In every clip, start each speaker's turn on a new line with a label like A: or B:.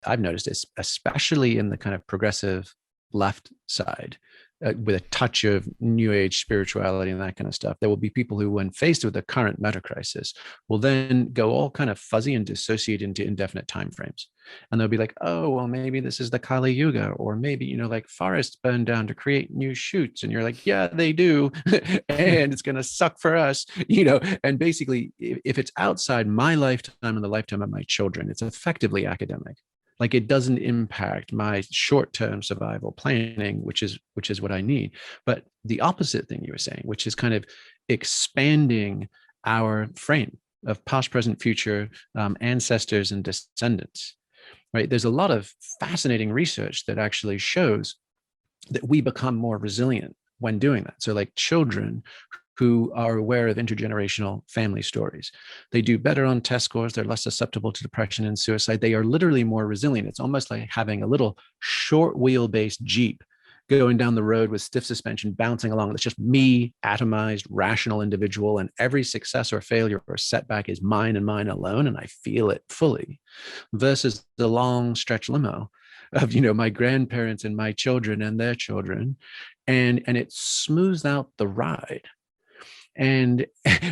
A: I've noticed this, especially in the kind of progressive left side, with a touch of new age spirituality and that kind of stuff. There will be people who, when faced with the current meta crisis, will then go all kind of fuzzy and dissociate into indefinite timeframes. And they'll be like, oh, well, maybe this is the Kali Yuga, or maybe, like forests burn down to create new shoots. And you're like, yeah, they do. And it's going to suck for us, and basically, if it's outside my lifetime and the lifetime of my children, it's effectively academic. Like, it doesn't impact my short-term survival planning, which is what I need. But the opposite thing you were saying, which is kind of expanding our frame of past, present, future, ancestors and descendants, right? There's a lot of fascinating research that actually shows that we become more resilient when doing that. So like children who are aware of intergenerational family stories, they do better on test scores. They're less susceptible to depression and suicide. They are literally more resilient. It's almost like having a little short wheelbase Jeep going down the road with stiff suspension, bouncing along. It's just me, atomized, rational individual, and every success or failure or setback is mine and mine alone, and I feel it fully, versus the long stretch limo of my grandparents and my children and their children, and it smooths out the ride. And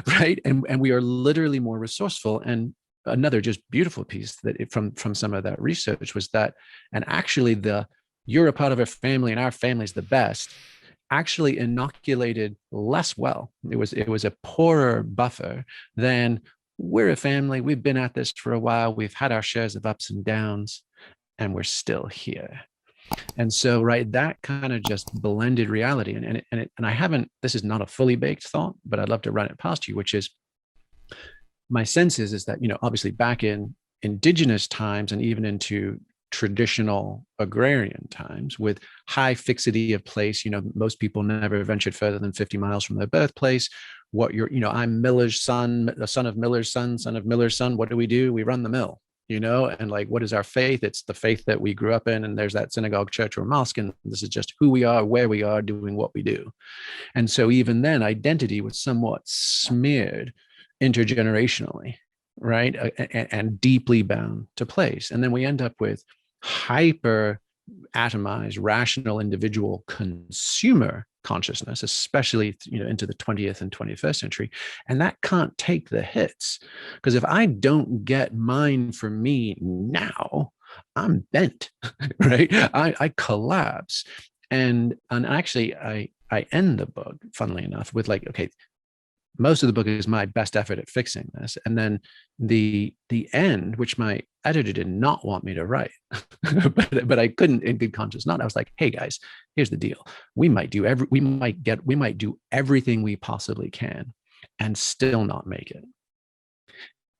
A: right, and we are literally more resourceful. And another just beautiful piece that from some of that research was that, and actually you're a part of a family and our family is the best, actually inoculated less well. It was a poorer buffer than we're a family, we've been at this for a while, we've had our shares of ups and downs, and we're still here. And so, right, that kind of just blended reality. And I haven't, this is not a fully baked thought, but I'd love to run it past you, which is, my sense is that, obviously back in indigenous times and even into traditional agrarian times with high fixity of place, most people never ventured further than 50 miles from their birthplace. I'm Miller's son, the son of Miller's son of Miller's son. What do? We run the mill. And like, what is our faith? It's the faith that we grew up in, and there's that synagogue, church, or mosque, and this is just who we are, where we are, doing what we do. And so even then, identity was somewhat smeared intergenerationally, right? And deeply bound to place. And then we end up with hyper atomized, rational, individual consumer consciousness, especially into the 20th and 21st century. And that can't take the hits, because if I don't get mine for me now, I'm bent, right? I collapse. And actually, I end the book, funnily enough, with like, okay, most of the book is my best effort at fixing this. And then the end, which my editor did not want me to write, but I couldn't in good conscience not. I was like, hey guys, here's the deal. We might do everything we possibly can and still not make it.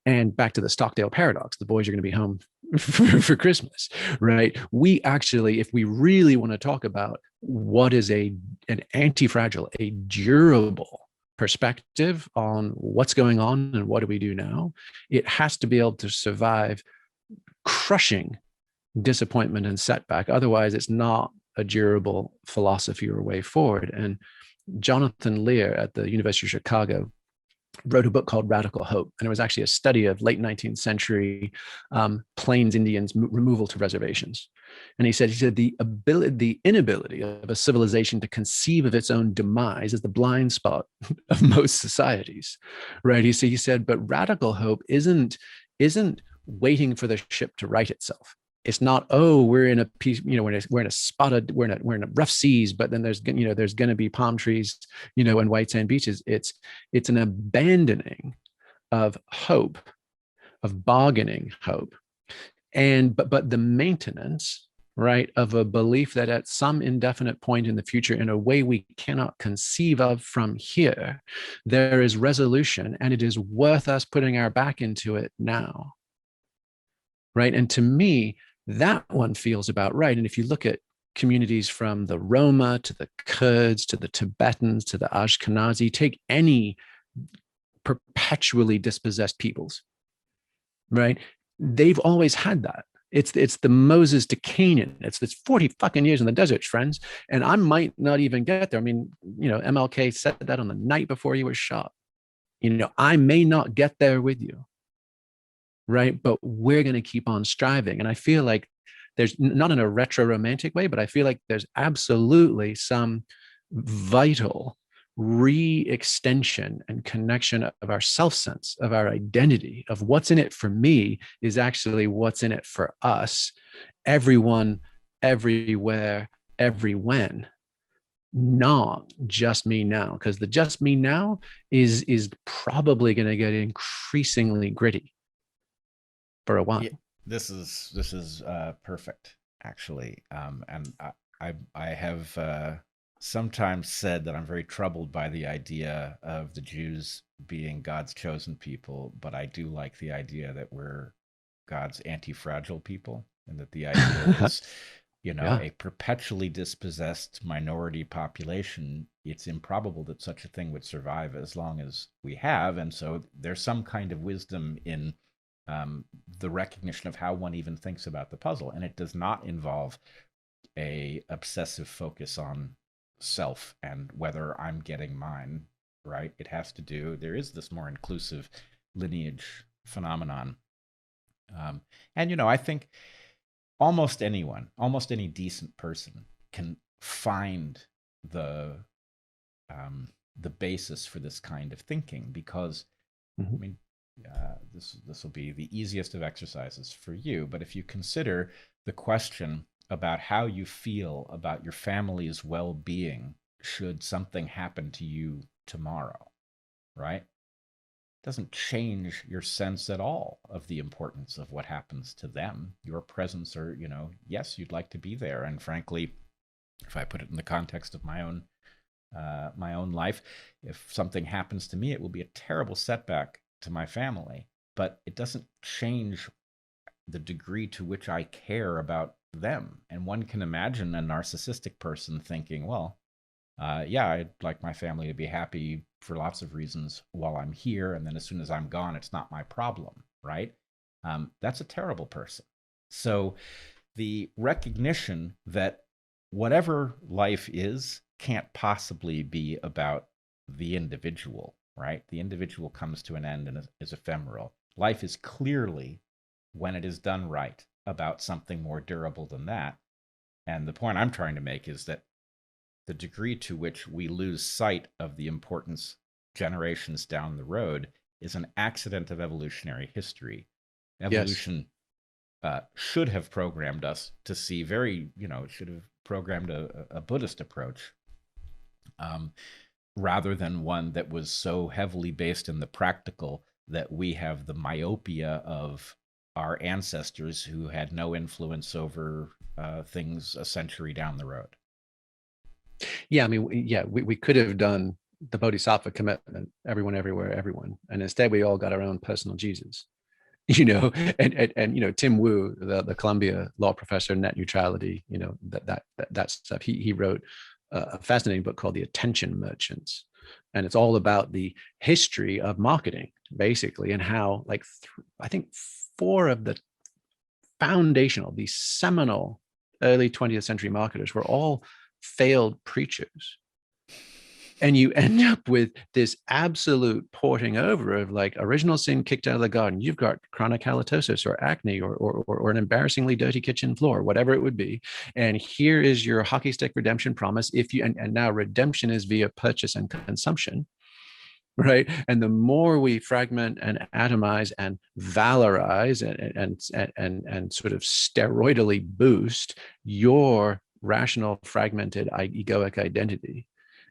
A: And back to the Stockdale paradox, the boys are going to be home for Christmas, right? We actually, if we really want to talk about what is an anti-fragile, a durable perspective on what's going on and what do we do now, it has to be able to survive crushing disappointment and setback. Otherwise, it's not a durable philosophy or way forward. And Jonathan Lear at the University of Chicago wrote a book called Radical Hope. And it was actually a study of late 19th century Plains Indians removal to reservations. And he said the inability of a civilization to conceive of its own demise is the blind spot of most societies, right? He said, but radical hope isn't waiting for the ship to right itself. It's not, oh, we're in a piece, we're in a rough seas, but then there's going to be palm trees, and white sand beaches. It's an abandoning of hope, of bargaining hope, but the maintenance, right, of a belief that at some indefinite point in the future, in a way we cannot conceive of from here, there is resolution, and it is worth us putting our back into it now, right? And to me, that one feels about right. And if you look at communities from the Roma to the Kurds to the Tibetans to the Ashkenazi, take any perpetually dispossessed peoples, right? They've always had that. It's the Moses to Canaan. It's 40 fucking years in the desert, friends. And I might not even get there. I mean, MLK said that on the night before he was shot. I may not get there with you, right? But we're going to keep on striving. And I feel like there's not in a retro romantic way, but I feel like there's absolutely some vital re-extension and connection of our self-sense, of our identity, of what's in it for me is actually what's in it for us, everyone, everywhere, every when, not just me now, because the just me now is probably going to get increasingly gritty for a while.
B: Yeah, this is perfect, actually. And I have sometimes said that I'm very troubled by the idea of the Jews being God's chosen people, but I do like the idea that we're God's anti-fragile people, and that the idea is,
A: Yeah.
B: a perpetually dispossessed minority population. It's improbable that such a thing would survive as long as we have, and so there's some kind of wisdom in the recognition of how one even thinks about the puzzle, and it does not involve a obsessive focus on self and whether I'm getting mine right. It has to do. There is this more inclusive lineage phenomenon, um, and I think almost anyone, almost any decent person, can find the the basis for this kind of thinking because I
A: Mhm.
B: mean, this will be the easiest of exercises for you. But if you consider the question about how you feel about your family's well-being, should something happen to you tomorrow, right? Doesn't change your sense at all of the importance of what happens to them. Your presence, or yes, you'd like to be there. And frankly, if I put it in the context of my own life, if something happens to me, it will be a terrible setback to my family, but it doesn't change the degree to which I care about them. And one can imagine a narcissistic person thinking, well, yeah, I'd like my family to be happy for lots of reasons while I'm here. And then as soon as I'm gone, it's not my problem, right? That's a terrible person. So the recognition that whatever life is can't possibly be about the individual, right? The individual comes to an end and is ephemeral. Life is clearly, when it is done right, about something more durable than that. And the point I'm trying to make is that the degree to which we lose sight of the importance generations down the road is an accident of evolutionary history.
A: Yes.
B: Evolution should have programmed us to see it should have programmed a Buddhist approach, um, rather than one that was so heavily based in the practical that we have the myopia of our ancestors who had no influence over things a century down the road.
A: Yeah. I mean, yeah, we could have done the Bodhisattva commitment, everyone, everywhere, everyone. And instead, we all got our own personal Jesus. And Tim Wu, the Columbia law professor, net neutrality, that stuff. He wrote a fascinating book called The Attention Merchants, and it's all about the history of marketing, basically, and how I think four of the foundational, these seminal early 20th century marketers were all failed preachers, and you end up with this absolute porting over of like original sin kicked out of the garden. You've got chronic halitosis or acne or an embarrassingly dirty kitchen floor, whatever it would be. And here is your hockey stick redemption promise. If you and now redemption is via purchase and consumption, right? And the more we fragment and atomize and valorize and sort of steroidally boost your rational fragmented egoic identity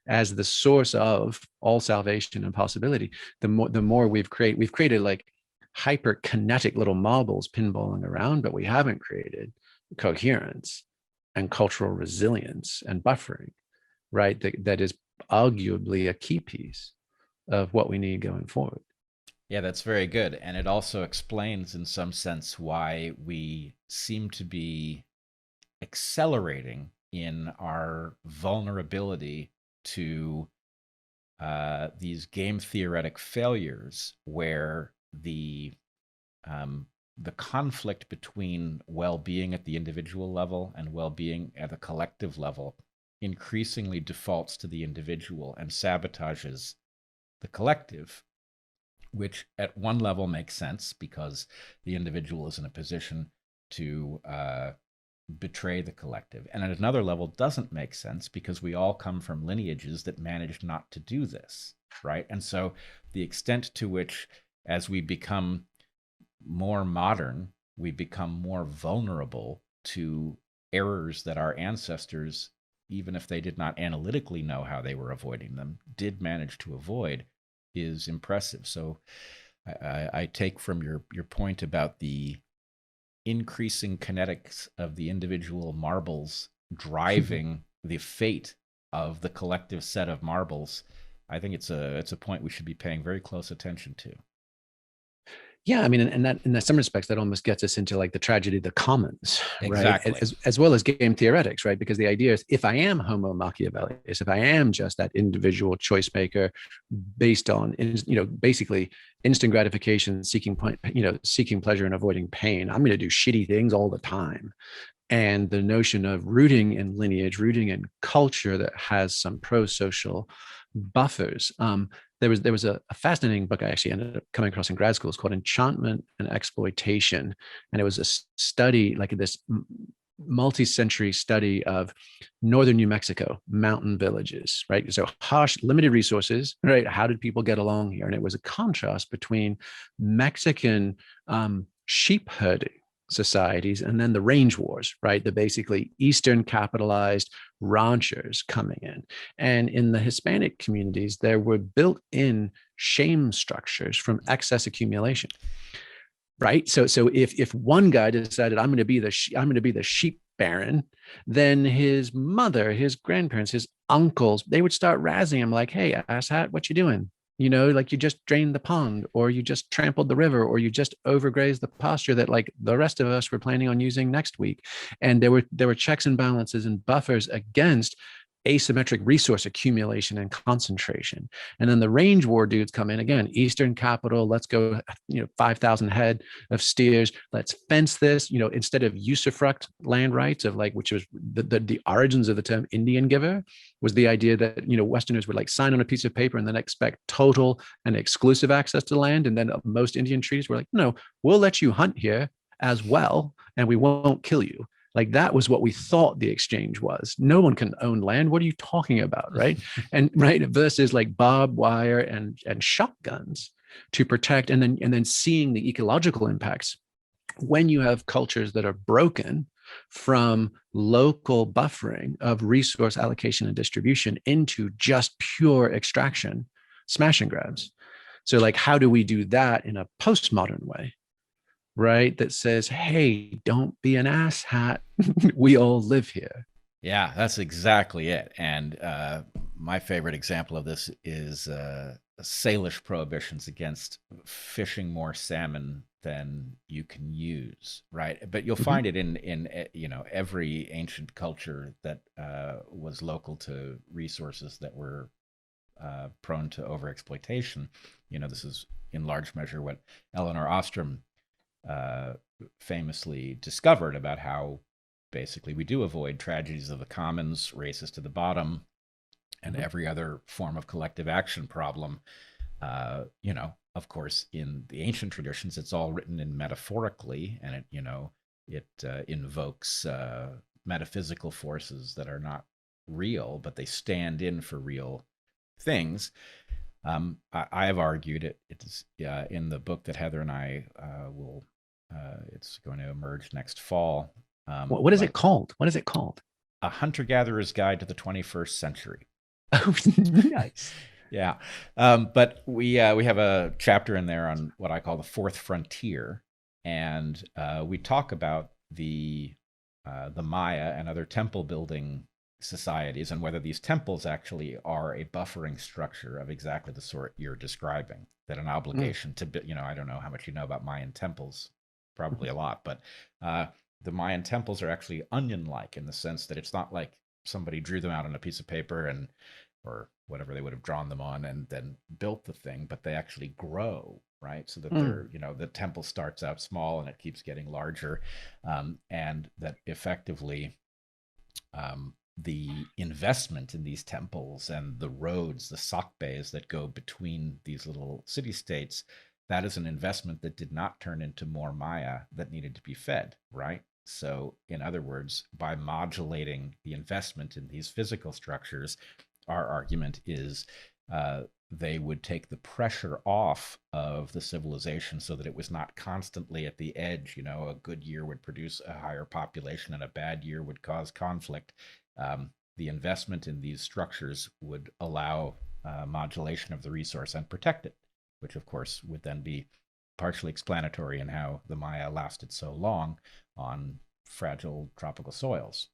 A: as the source of all salvation and possibility, the more we've created like hyperkinetic little marbles pinballing around, but we haven't created coherence and cultural resilience and buffering, right? That is arguably a key piece of what we need going forward.
B: Yeah, that's very good. And it also explains, in some sense, why we seem to be accelerating in our vulnerability to these game theoretic failures, where um, the conflict between well-being at the individual level and well-being at the collective level increasingly defaults to the individual and sabotages the collective, which at one level makes sense because the individual is in a position to betray the collective. And at another level, doesn't make sense because we all come from lineages that managed not to do this, right? And so the extent to which, as we become more modern, we become more vulnerable to errors that our ancestors, even if they did not analytically know how they were avoiding them, did manage to avoid, is impressive. So I take from your point about the increasing kinetics of the individual marbles driving the fate of the collective set of marbles. I think it's a point we should be paying very close attention to.
A: Yeah, I mean, and that in some respects, that almost gets us into like the tragedy of the commons, right?
B: Exactly.
A: As well as game theoretics, right? Because the idea is, if I am Homo Machiavellius, if I am just that individual choice maker based on, basically instant gratification, seeking point, seeking pleasure and avoiding pain, I'm going to do shitty things all the time. And the notion of rooting in lineage, rooting in culture that has some pro-social buffers. There was a fascinating book I actually ended up coming across in grad school. It's called Enchantment and Exploitation, and it was a study, like this multi-century study of northern New Mexico mountain villages, right? So harsh, limited resources, right? How did people get along here? And it was a contrast between Mexican sheep herding societies and then the range wars, right? The basically Eastern capitalized ranchers coming in. And in the Hispanic communities, there were built in shame structures from excess accumulation, right? So if one guy decided I'm going to be the sheep baron, then his mother, his grandparents, his uncles, they would start razzing him like, "Hey, asshat, what you doing? Like you just drained the pond, or you just trampled the river, or you just overgrazed the pasture that like the rest of us were planning on using next week." And there were checks and balances and buffers against asymmetric resource accumulation and concentration. And then the range war dudes come in again, Eastern capital, let's go, 5,000 head of steers. Let's fence this, instead of usufruct land rights of like, which was the origins of the term Indian giver, was the idea that, Westerners would like sign on a piece of paper and then expect total and exclusive access to the land. And then most Indian treaties were like, no, we'll let you hunt here as well, and we won't kill you. Like that was what we thought the exchange was. No one can own land. What are you talking about, right? And right versus like barbed wire and shotguns to protect, and then seeing the ecological impacts when you have cultures that are broken from local buffering of resource allocation and distribution into just pure extraction, smash and grabs. So like, how do we do that in a postmodern way? Right, that says, hey, don't be an asshat. We all live here.
B: Yeah, that's exactly it. And my favorite example of this is Salish prohibitions against fishing more salmon than you can use, right? But you'll
A: Mhm.
B: find it in every ancient culture that was local to resources that were prone to overexploitation. This is in large measure what Eleanor Ostrom uh, famously discovered about how basically we do avoid tragedies of the commons, races to the bottom, and
A: Mhm.
B: every other form of collective action problem. Of course, in the ancient traditions, it's all written in metaphorically, and it invokes metaphysical forces that are not real, but they stand in for real things. I have argued it's in the book that Heather and I will. It's going to emerge next fall.
A: What is it
B: But
A: called? What is it called?
B: A hunter-gatherer's guide to the 21st century.
A: Oh, nice.
B: Yeah, but we have a chapter in there on what I call the fourth frontier, and we talk about the Maya and other temple building societies and whether these temples actually are a buffering structure of exactly the sort you're describing. That an
A: Mm.
B: obligation to, I don't know how much you know about Mayan temples, probably a lot, but uh, the Mayan temples are actually onion-like in the sense that it's not like somebody drew them out on a piece of paper and or whatever they would have drawn them on and then built the thing, but they actually grow, right? So that
A: Mm.
B: the temple starts out small and it keeps getting larger, and that effectively the investment in these temples and the roads, the sock bays that go between these little city states, that is an investment that did not turn into more Maya that needed to be fed, right? So, in other words, by modulating the investment in these physical structures, our argument is they would take the pressure off of the civilization so that it was not constantly at the edge. You know, a good year would produce a higher population and a bad year would cause conflict. The investment in these structures would allow modulation of the resource and protect it, which of course would then be partially explanatory in how the Maya lasted so long on fragile tropical soils.